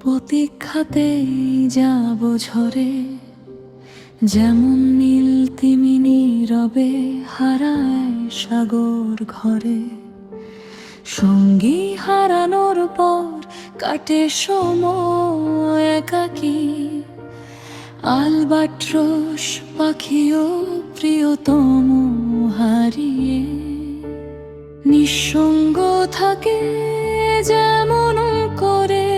প্রতীক্ষাতেই যাব ঝরে, যেমন নীল তিমি নীরবে হারায় সাগর ঘরে। সঙ্গী হারানোর পর কাটে সময় একাকী, আলবাট্রস পাখিও প্রিয়তম হারিয়ে নিঃসঙ্গ থাকে যেমন করে।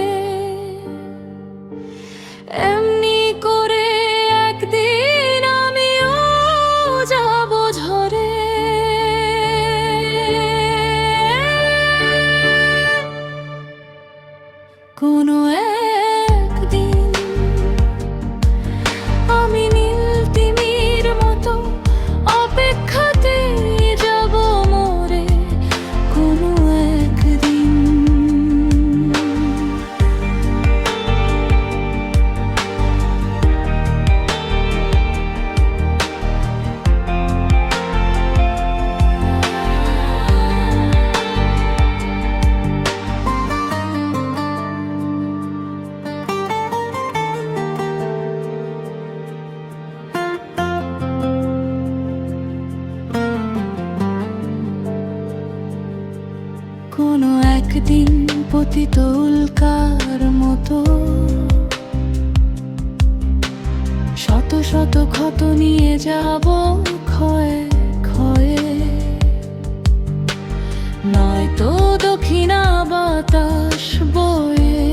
এমনি করে একদিন আমিও যাব ঝরে। কোনো একদিন আমি নীল তিমির মতো অপেক্ষাতে যাব মরে। কোনো একদিন কোনো একদিন পতিত উল্কার মতো শত শত ক্ষত নিয়ে যাব ক্ষয়ে ক্ষয়ে। নয়তো দক্ষিণা বাতাস বয়ে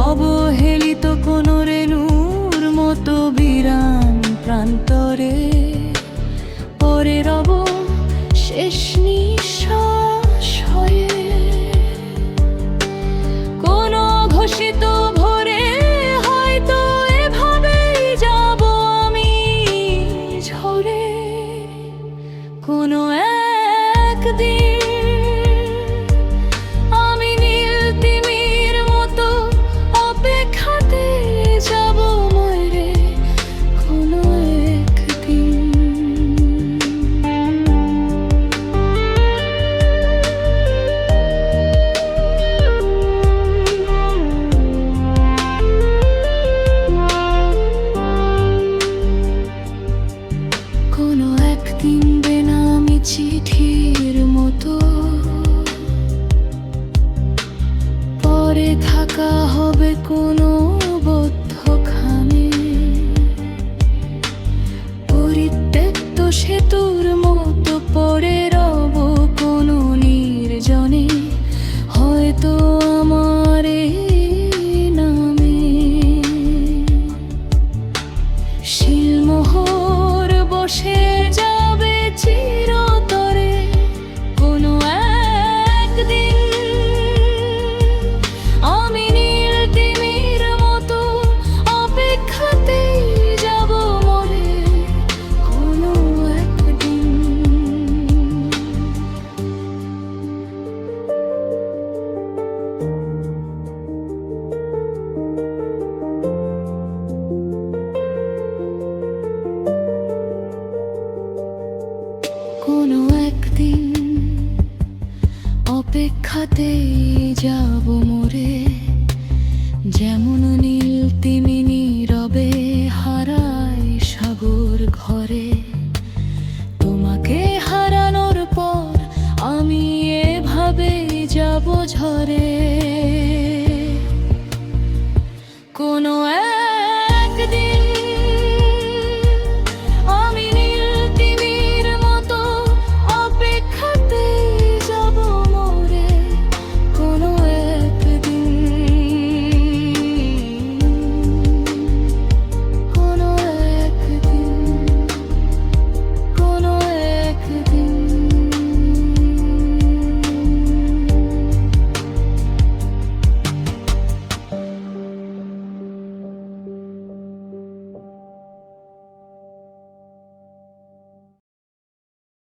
অবহেলিত কোনো রেণুর মতো বিরান প্রান্তরে পরে রব শেষ নিঃশ্বাস হয়ে। কোনো ঘোষিত ভোরে হয়তো এভাবেই যাব আমি ঝরে। কোনো একদিন আমি নীল তিমির মতো অপেক্ষাতে যাব মরে। কোনো একদিন কোনো একদিন বেনামি চিঠির মতো পরে থাকা হবে কোনো বদ্ধখানে। পরিত্যক্ত সেতুর মতো পড়ে রব কোনো নির্জনে। হয়তো আমার এই নামে শিলমোহর বসে যাবে চিরতরে। কোনো একদিন আমি নীল তিমির মতো অপেক্ষাতেই যাব মরে। কোনো একদিন কোনো একদিন অপেক্ষাতেই যাব মরে, যেমন নীল তিমি নীরবে হারায় সাগর ঘরে। তোমাকে হারানোর পর আমি এভাবেই যাব ঝরে।